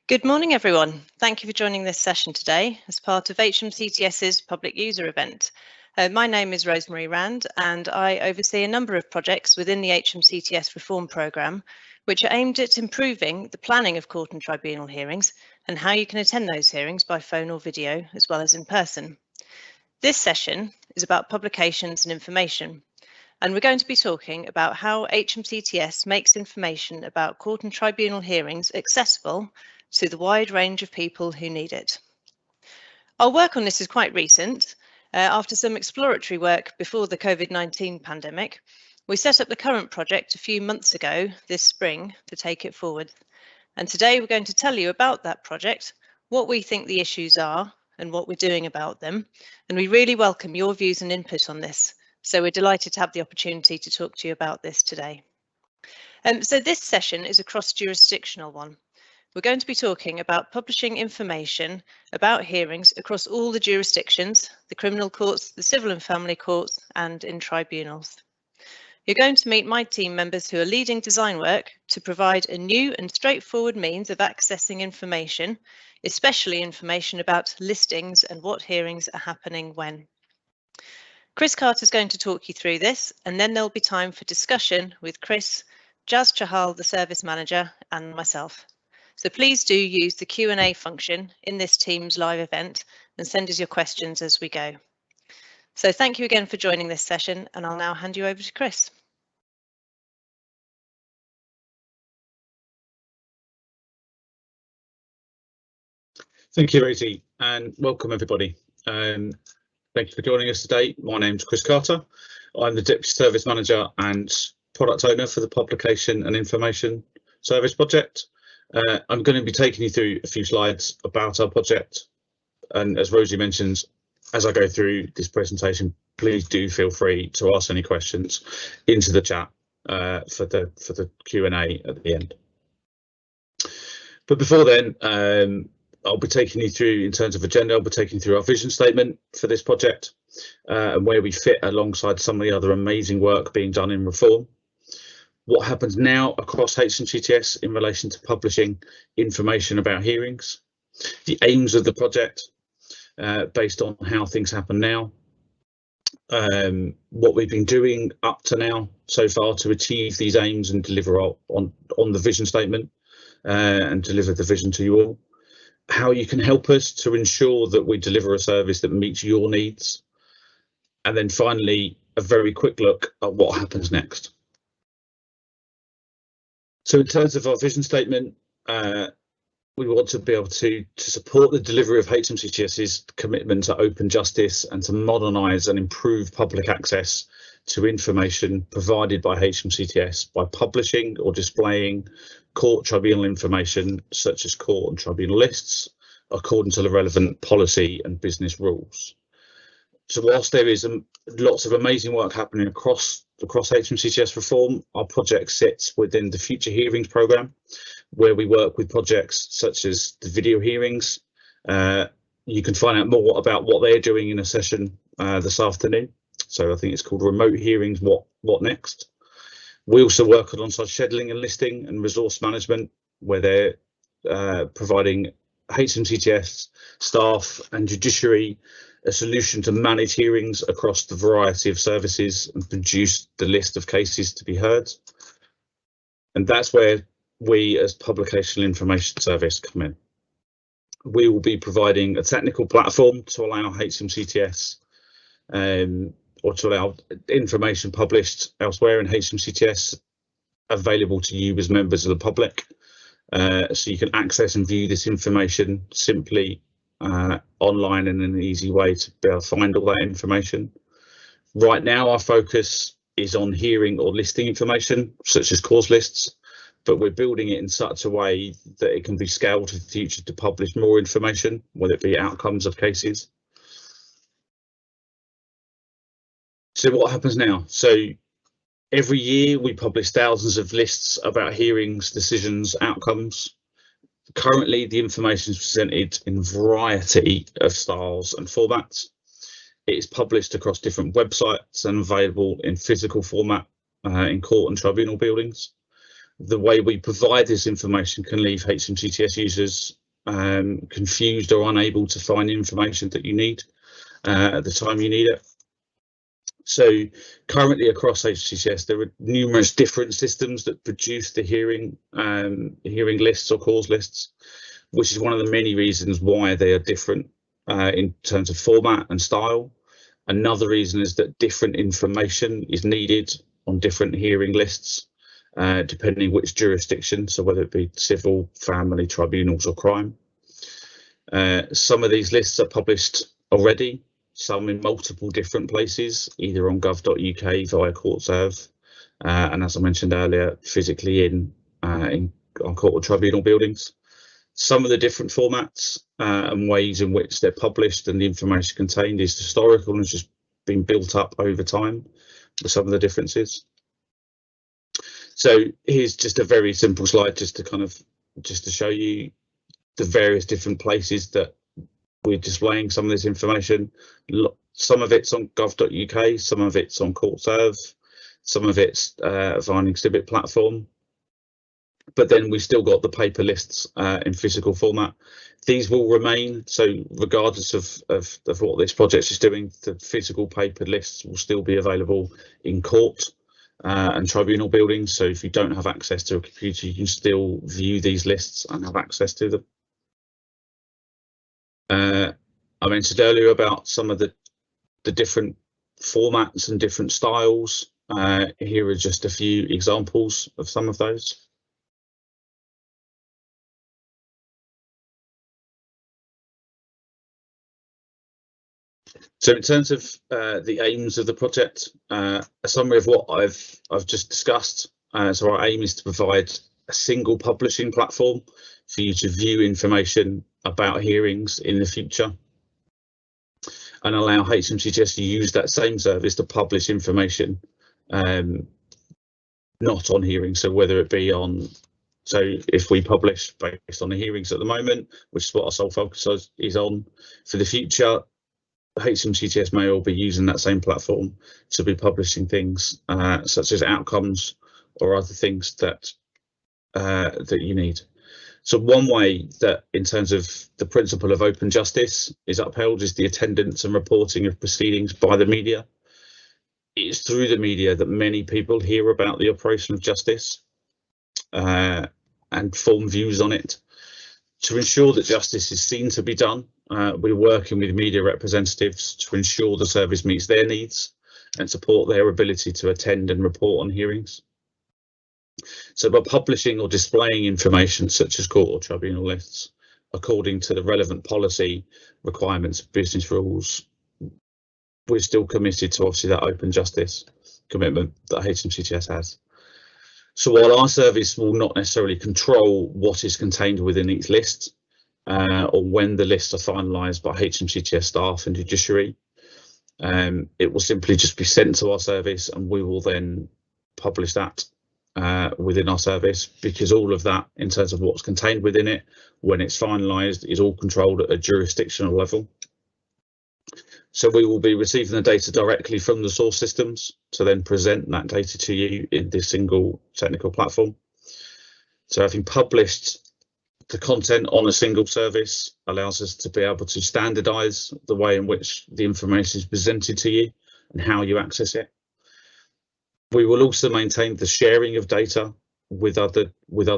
Good morning, everyone. Thank you for joining this session today as part of HMCTS's public user event. My name is Rosemary Rand, and I oversee a number of projects within the HMCTS reform programme, which are aimed at improving the planning of court and tribunal hearings and how you can attend those hearings by phone or video, as well as in person. This session is about publications and information, and we're going to be talking about how HMCTS makes information about court and tribunal hearings accessible to the wide range of people who need it. Our work on this is quite recent. After some exploratory work before the COVID-19 pandemic, we set up the current project a few months ago this spring to take it forward. And today we're going to tell you about that project, what we think the issues are and what we're doing about them. And we really welcome your views and input on this. So we're delighted to have the opportunity to talk to you about this today. So this session is a cross-jurisdictional one. We're going to be talking about publishing information about hearings across all the jurisdictions, the criminal courts, the civil and family courts, and in tribunals. You're going to meet my team members who are leading design work to provide a new and straightforward means of accessing information, especially information about listings and what hearings are happening when. Chris Carter is going to talk you through this, and then there'll be time for discussion with Chris, Jaz Chahal, the service manager, and myself. So please do use the Q&A function in this Teams live event and send us your questions as we go. So thank you again for joining this session, and I'll now hand you over to Chris. Thank you, Rosie, and welcome everybody. Thank you for joining us today. My name's Chris Carter. I'm the Deputy Service Manager and Product Owner for the Publication and Information Service Project. I'm going to be taking you through a few slides about our project. And as Rosie mentions, as I go through this presentation, please do feel free to ask any questions into the chat for the Q&A at the end. But before then, I'll be taking you through, in terms of agenda, I'll be taking you through our vision statement for this project and where we fit alongside some of the other amazing work being done in reform. What happens now across HMCTS in relation to publishing information about hearings, the aims of the project based on how things happen now, what we've been doing up to now so far to achieve these aims and deliver on the vision statement and deliver the vision to you all. How you can help us to ensure that we deliver a service that meets your needs. And then finally, a very quick look at what happens next. So in terms of our vision statement, we want to be able to support the delivery of HMCTS's commitment to open justice and to modernise and improve public access to information provided by HMCTS by publishing or displaying court tribunal information such as court and tribunal lists according to the relevant policy and business rules. So whilst there is lots of amazing work happening across HMCTS reform, our project sits within the Future Hearings programme, where we work with projects such as the video hearings. You can find out more about what they're doing in a session this afternoon. So I think it's called Remote Hearings, What Next? We also work alongside scheduling and listing and resource management, where they're providing HMCTS staff and judiciary a solution to manage hearings across the variety of services and produce the list of cases to be heard. And that's where we as Publication Information Service come in. We will be providing a technical platform to allow HMCTS or to allow information published elsewhere in HMCTS available to you as members of the public. So you can access and view this information simply online and in an easy way to be able to find all that information. Right now, our focus is on hearing or listing information, such as cause lists, but we're building it in such a way that it can be scaled in the future to publish more information, whether it be outcomes of cases. So what happens now? So every year we publish thousands of lists about hearings, decisions, outcomes. Currently, the information is presented in a variety of styles and formats. It is published across different websites and available in physical format in court and tribunal buildings. The way we provide this information can leave HMCTS users confused or unable to find information that you need at the time you need it. So currently across HCCS, there are numerous different systems that produce the hearing lists or cause lists, which is one of the many reasons why they are different in terms of format and style. Another reason is that different information is needed on different hearing lists, depending which jurisdiction, so whether it be civil, family, tribunals or crime. Some of these lists are published already, some in multiple different places, either on gov.uk via Courtserv, and as I mentioned earlier, physically on court or tribunal buildings. Some of the different formats and ways in which they're published and the information contained is historical and has just been built up over time with some of the differences. So here's just a very simple slide just to show you the various different places that we're displaying some of this information. Some of it's on gov.uk, some of it's on Courtserv, some of it's via an exhibit platform. But then we've still got the paper lists in physical format. These will remain, so regardless of what this project is doing, the physical paper lists will still be available in court and tribunal buildings. So if you don't have access to a computer, you can still view these lists and have access to them. I mentioned earlier about some of the different formats and different styles. Here are just a few examples of some of those. So in terms of the aims of the project, a summary of what I've just discussed. So our aim is to provide a single publishing platform for you to view information about hearings in the future, and allow HMCTS to use that same service to publish information not on hearings. So whether it be on, so if we publish based on the hearings at the moment, which is what our sole focus is on, for the future, HMCTS may all be using that same platform to be publishing things such as outcomes or other things that you need. So one way that, in terms of the principle of open justice, is upheld is the attendance and reporting of proceedings by the media. It's through the media that many people hear about the operation of justice and form views on it. To ensure that justice is seen to be done, we're working with media representatives to ensure the service meets their needs and support their ability to attend and report on hearings. So by publishing or displaying information such as court or tribunal lists according to the relevant policy requirements of business rules, we're still committed to obviously that open justice commitment that HMCTS has. So while our service will not necessarily control what is contained within each list or when the lists are finalised by HMCTS staff and judiciary, it will simply just be sent to our service and we will then publish that within our service, because all of that in terms of what's contained within it when it's finalised is all controlled at a jurisdictional level. So we will be receiving the data directly from the source systems to then present that data to you in this single technical platform. So having published the content on a single service allows us to be able to standardise the way in which the information is presented to you and how you access it. We will also maintain the sharing of data with other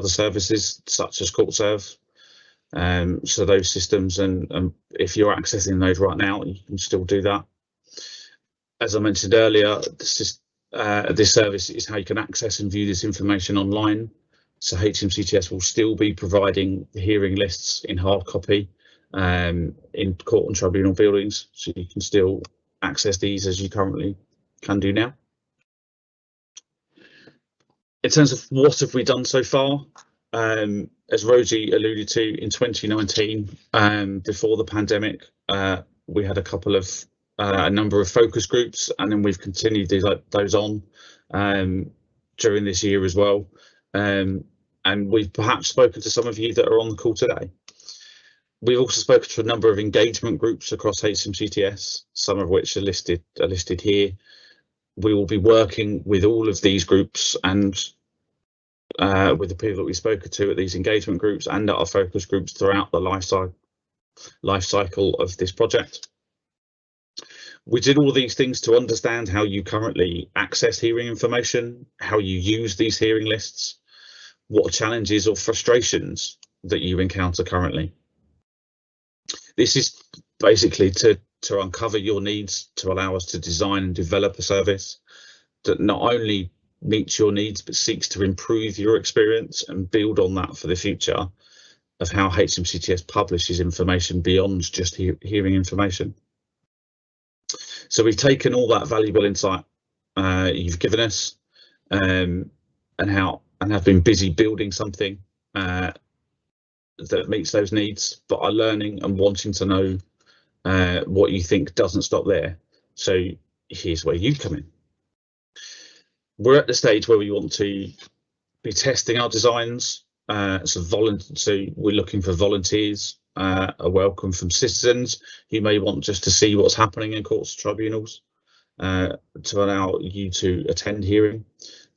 services such as Courtserv. So those systems, and if you're accessing those right now, you can still do that. As I mentioned earlier, this service is how you can access and view this information online. So HMCTS will still be providing the hearing lists in hard copy in court and tribunal buildings, so you can still access these as you currently can do now. In terms of what have we done so far, as Rosie alluded to, in 2019, before the pandemic, we had a number of focus groups, and then we've continued those on during this year as well. And we've perhaps spoken to some of you that are on the call today. We've also spoken to a number of engagement groups across HMCTS, some of which are listed here. We will be working with all of these groups and with the people that we spoke to at these engagement groups and at our focus groups throughout the life cycle of this project. We did all these things to understand how you currently access hearing information, how you use these hearing lists, what challenges or frustrations that you encounter currently. This is basically to uncover your needs, to allow us to design and develop a service that not only meets your needs but seeks to improve your experience and build on that for the future of how HMCTS publishes information beyond just hearing information. So we've taken all that valuable insight you've given us and have been busy building something that meets those needs, but are learning and wanting to know what you think doesn't stop there. So here's where you come in. We're at the stage where we want to be testing our designs. So we're looking for volunteers, a welcome from citizens who may want just to see what's happening in courts, tribunals, to allow you to attend hearing,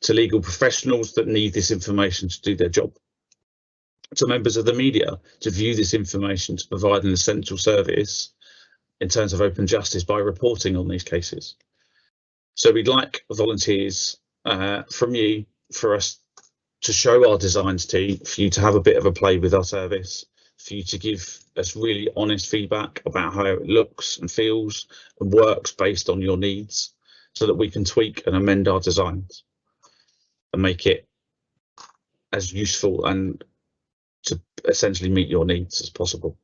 to legal professionals that need this information to do their job, to members of the media to view this information to provide an essential service in terms of open justice by reporting on these cases. So we'd like volunteers from you, for us to show our designs to you, for you to have a bit of a play with our service, for you to give us really honest feedback about how it looks and feels and works based on your needs, so that we can tweak and amend our designs and make it as useful and to essentially meet your needs as possible.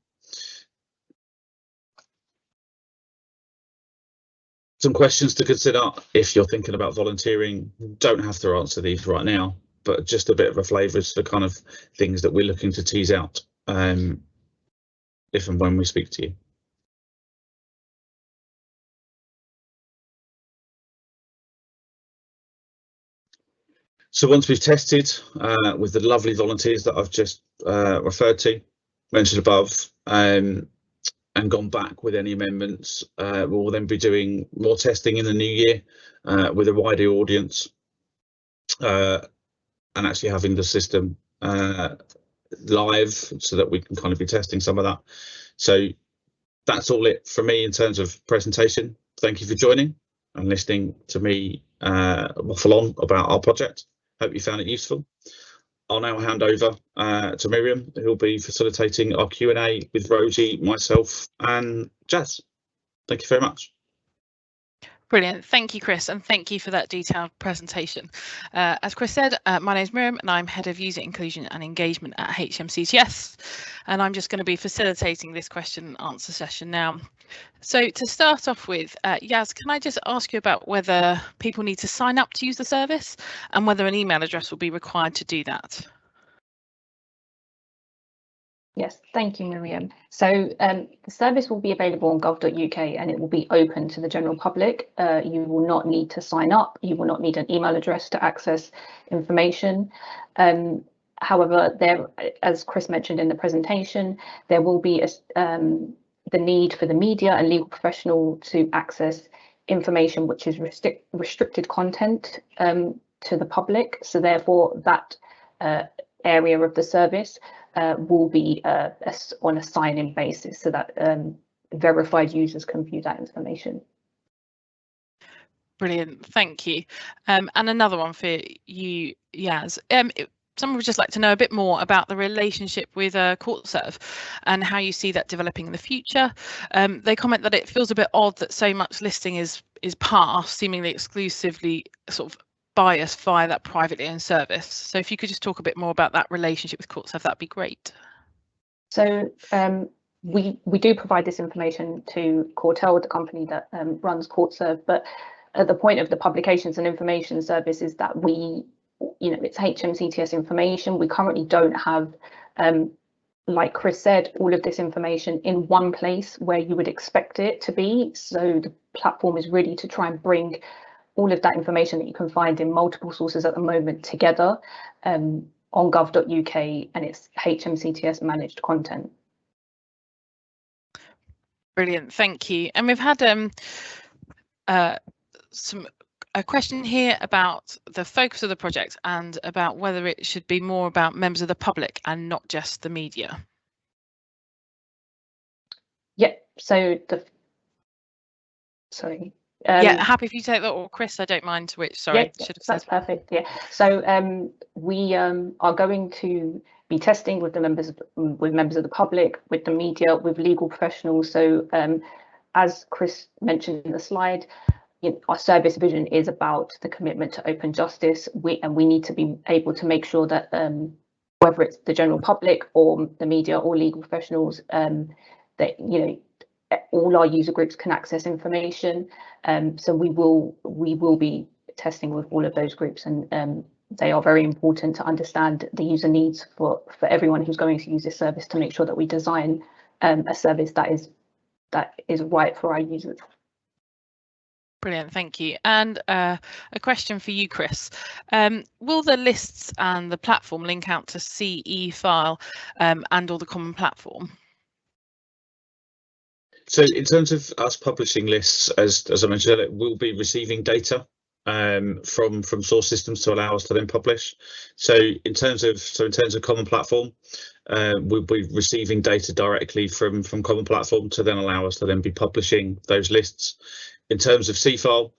Some questions to consider if you're thinking about volunteering. Don't have to answer these right now, but just a bit of a flavour as to the kind of things that we're looking to tease out if and when we speak to you. So once we've tested with the lovely volunteers that I've just referred to, mentioned above, and gone back with any amendments, we'll then be doing more testing in the new year with a wider audience and actually having the system live so that we can kind of be testing some of that. So that's all it for me in terms of presentation. Thank you for joining and listening to me waffle on about our project. Hope you found it useful. I'll now hand over to Miriam, who'll be facilitating our Q&A with Rosie, myself and Jazz. Thank you very much. Brilliant. Thank you, Chris, and thank you for that detailed presentation. As Chris said, my name is Miriam and I'm Head of User Inclusion and Engagement at HMCTS, and I'm just going to be facilitating this question and answer session now. So to start off with, Yaz, can I just ask you about whether people need to sign up to use the service and whether an email address will be required to do that? Yes, thank you, Miriam. So the service will be available on gov.uk and it will be open to the general public. You will not need to sign up. You will not need an email address to access information. However, there, as Chris mentioned in the presentation, there will be the need for the media and legal professional to access information which is restricted content to the public. So therefore, that area of the service will be on a sign-in basis so that verified users can view that information. Brilliant, thank you. And another one for you, Yaz. Someone would just like to know a bit more about the relationship with Courtserv and how you see that developing in the future. They comment that it feels a bit odd that so much listing is passed, seemingly exclusively sort of biased via that privately owned service. So if you could just talk a bit more about that relationship with Courtserv, that'd be great. So we do provide this information to Courtserv, the company that runs Courtserv, but at the point of the publications and information service is that it's HMCTS information. We currently don't have, like Chris said, all of this information in one place where you would expect it to be. So the platform is really to try and bring all of that information that you can find in multiple sources at the moment together on gov.uk, and it's HMCTS managed content. Brilliant, thank you. And we've had some a question here about the focus of the project and about whether it should be more about members of the public and not just the media. Yeah, so sorry. Yeah, happy for you to take that, or Chris, I don't mind which, sorry. Yeah, that's perfect, yeah. So we are going to be testing with members of the public, with the media, with legal professionals. So as Chris mentioned in the slide, our service vision is about the commitment to open justice. We need to be able to make sure that whether it's the general public or the media or legal professionals, that all our user groups can access information. So we will be testing with all of those groups, and they are very important to understand the user needs for everyone who's going to use this service, to make sure that we design a service that is right for our users. Brilliant, thank you. And a question for you, Chris. Will the lists and the platform link out to CE file and or the common platform? So in terms of us publishing lists, as I mentioned earlier, we'll be receiving data from source systems to allow us to then publish. So in terms of common platform, we'll be receiving data directly from common platform to then allow us to then be publishing those lists. In terms of C-file,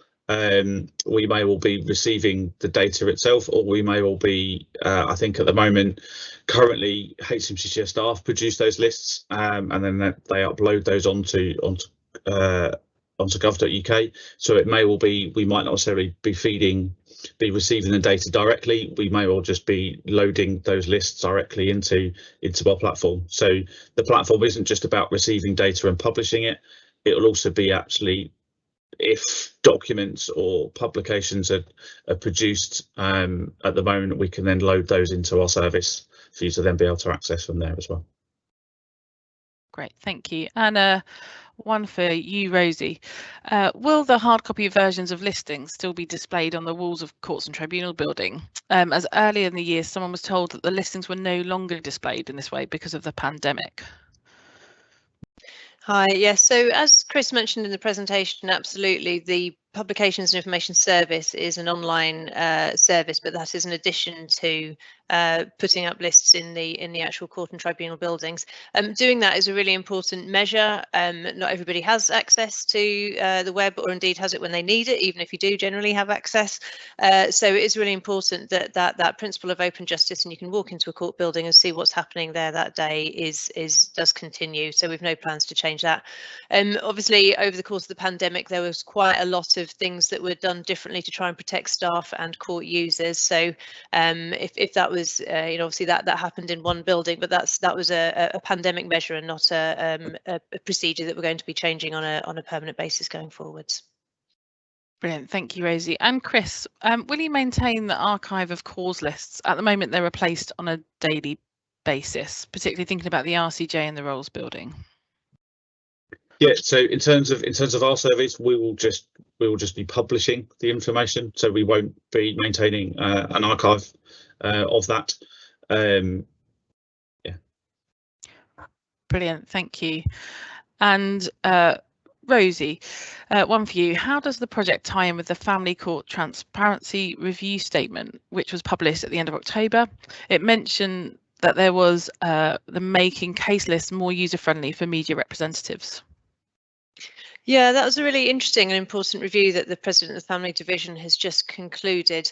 we may well be receiving the data itself, or we may well be, I think at the moment, currently HMCTS staff produce those lists, and then they upload those onto gov.uk. So it may well be, we might not necessarily be receiving the data directly. We may well just be loading those lists directly into our platform. So the platform isn't just about receiving data and publishing it. It will also be actually, if documents or publications are produced at the moment, we can then load those into our service for you to then be able to access from there as well. Great, thank you. And one for you, Rosie. Will the hard copy versions of listings still be displayed on the walls of courts and tribunal building? As earlier in the year, someone was told that the listings were no longer displayed in this way because of the pandemic. Hi, yes, so as Chris mentioned in the presentation, absolutely, the Publications and Information Service is an online service, but that is in addition to putting up lists in the actual court and tribunal buildings. Doing that is a really important measure. Not everybody has access to the web, or indeed has it when they need it, even if you do generally have access. So it is really important that that principle of open justice, and you can walk into a court building and see what's happening there that day, does continue. So we've no plans to change that. Obviously, over the course of the pandemic, there was quite a lot of things that were done differently to try and protect staff and court users. So if that was, obviously that happened in one building, but that was a pandemic measure and not a procedure that we're going to be changing on a permanent basis going forwards. Brilliant, thank you, Rosie. And Chris, will you maintain the archive of cause lists? At the moment, they're replaced on a daily basis, particularly thinking about the RCJ and the Rolls building. Yeah, so in terms of our service, we will just be publishing the information, so we won't be maintaining an archive of that. Yeah. Brilliant, thank you. And Rosie, one for you. How does the project tie in with the Family Court Transparency Review Statement, which was published at the end of October? It mentioned that there was the making case lists more user-friendly for media representatives. Yeah, that was a really interesting and important review that the President of the Family Division has just concluded.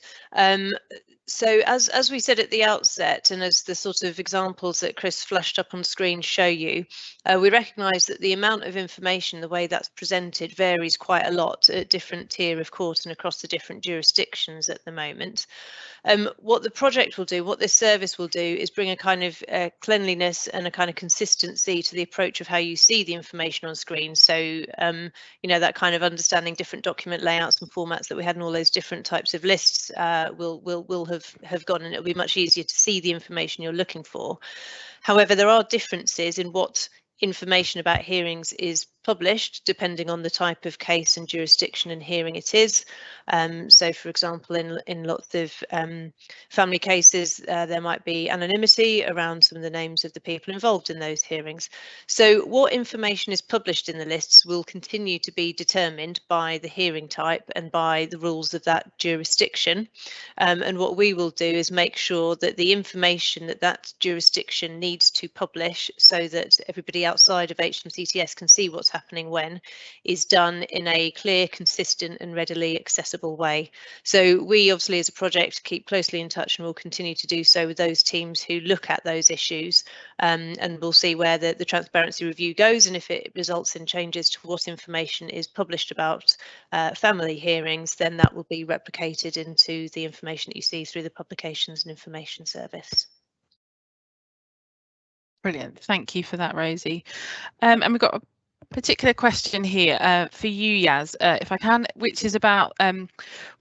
So as we said at the outset, and as the sort of examples that Chris flashed up on screen show you, we recognise that the amount of information, the way that's presented, varies quite a lot at different tier of court and across the different jurisdictions at the moment. What the project will do, what this service will do, is bring a kind of cleanliness and a kind of consistency to the approach of how you see the information on screen. So, that kind of understanding different document layouts and formats that we had in all those different types of lists will have gone, and it'll be much easier to see the information you're looking for. However, there are differences in what information about hearings is published depending on the type of case and jurisdiction and hearing it is. So, for example, in lots of family cases, there might be anonymity around some of the names of the people involved in those hearings. So what information is published in the lists will continue to be determined by the hearing type and by the rules of that jurisdiction. And what we will do is make sure that the information that jurisdiction needs to publish so that everybody outside of HMCTS can see what's happening when is done in a clear, consistent and readily accessible way. So we obviously as a project keep closely in touch and will continue to do so with those teams who look at those issues, and we'll see where the transparency review goes, and if it results in changes to what information is published about family hearings, then that will be replicated into the information that you see through the Publications and Information Service. Brilliant, thank you for that, Rosie. And we've got a particular question here for you, Yaz, if I can, which is about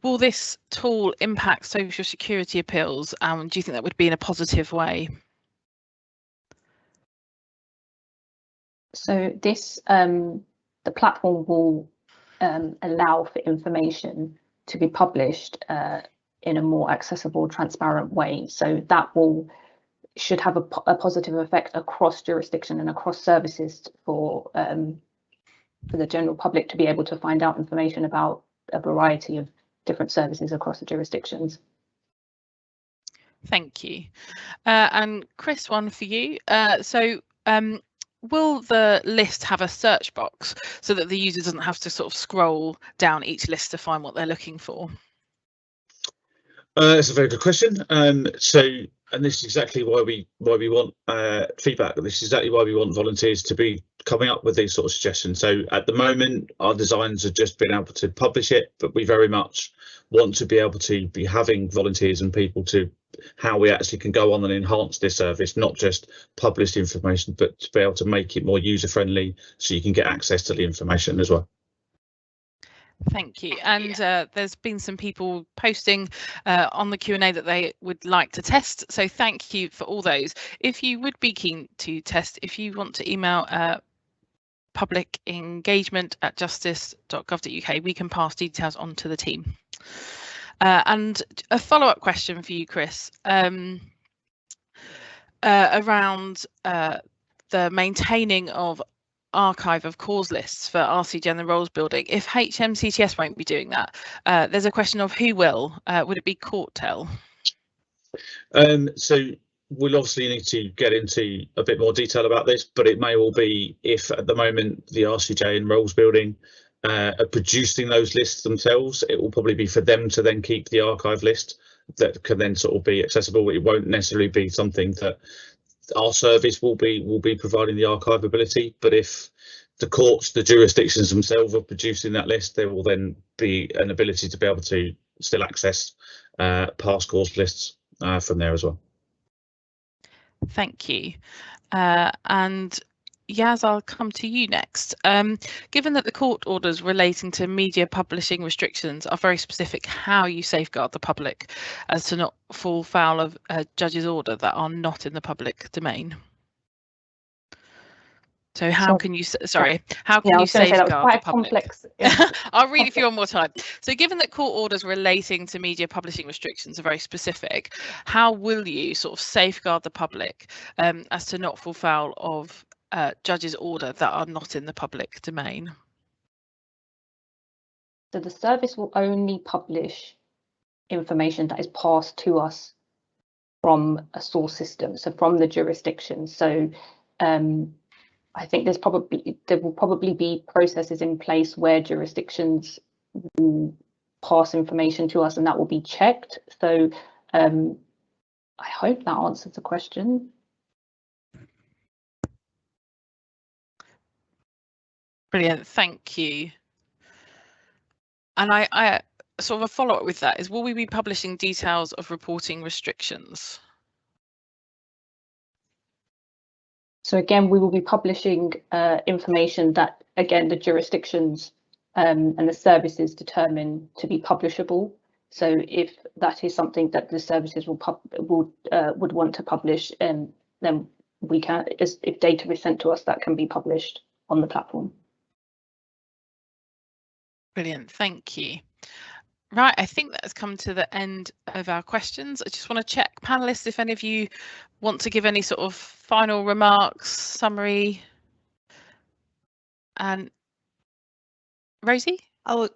will this tool impact social security appeals? Do you think that would be in a positive way? So this, the platform will allow for information to be published in a more accessible, transparent way. So that should have a positive effect across jurisdiction and across services for the general public to be able to find out information about a variety of different services across the jurisdictions. Thank you. And Chris, one for you. Will the list have a search box so that the user doesn't have to sort of scroll down each list to find what they're looking for? That's a very good question. And this is exactly why we want feedback. This is exactly why we want volunteers to be coming up with these sort of suggestions. So at the moment, our designs have just been able to publish it, but we very much want to be able to be having volunteers and people to how we actually can go on and enhance this service, not just publish the information, but to be able to make it more user friendly so you can get access to the information as well. Thank you. And there's been some people posting on the Q&A that they would like to test. So thank you for all those. If you would be keen to test, if you want to email publicengagement@justice.gov.uk, we can pass details on to the team. And a follow-up question for you, Chris, around the maintaining of archive of cause lists for RCJ and the roles building. If HMCTS won't be doing that, there's a question of who will. Would it be Courtserv? So we'll obviously need to get into a bit more detail about this, but it may well be if at the moment the RCJ and roles building are producing those lists themselves, it will probably be for them to then keep the archive list that can then sort of be accessible. It won't necessarily be something that our service will be providing the archivability, but if the courts, the jurisdictions themselves are producing that list, there will then be an ability to be able to still access past cause lists from there as well. Thank you. And Yaz, I'll come to you next. Given that the court orders relating to media publishing restrictions are very specific how you safeguard the public as to not fall foul of a judge's order that are not in the public domain. So how can you, how can you safeguard the public? Complex. I'll read it for you one more time. So given that court orders relating to media publishing restrictions are very specific, how will you sort of safeguard the public as to not fall foul of judge's order that are not in the public domain? So the service will only publish information that is passed to us from a source system, so from the jurisdiction. So I think there will probably be processes in place where jurisdictions will pass information to us and that will be checked. So I hope that answers the question. Brilliant, thank you. And I sort of a follow-up with that is, will we be publishing details of reporting restrictions? So again, we will be publishing information that, again, the jurisdictions and the services determine to be publishable. So if that is something that the services would want to publish, then if data is sent to us, that can be published on the platform. Brilliant, thank you. Right, I think that has come to the end of our questions. I just want to check, panelists, if any of you want to give any sort of final remarks, summary. And Rosie? Oh,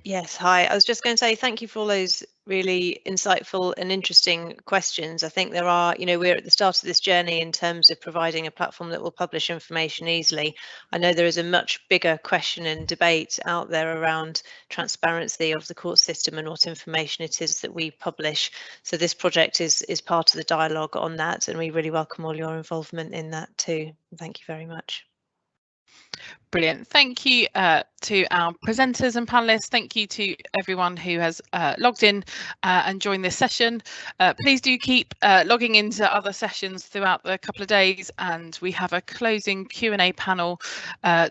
yes, hi. I was just going to say thank you for all those really insightful and interesting questions. I think there are, we're at the start of this journey in terms of providing a platform that will publish information easily. I know there is a much bigger question and debate out there around transparency of the court system and what information it is that we publish. So this project is part of the dialogue on that, and we really welcome all your involvement in that too. Thank you very much. Brilliant. Thank you to our presenters and panelists. Thank you to everyone who has logged in and joined this session. Please do keep logging into other sessions throughout the couple of days, and we have a closing Q&A panel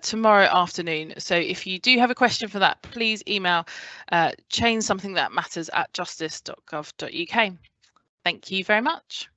tomorrow afternoon. So if you do have a question for that, please email changesomethingthatmatters@justice.gov.uk. Thank you very much.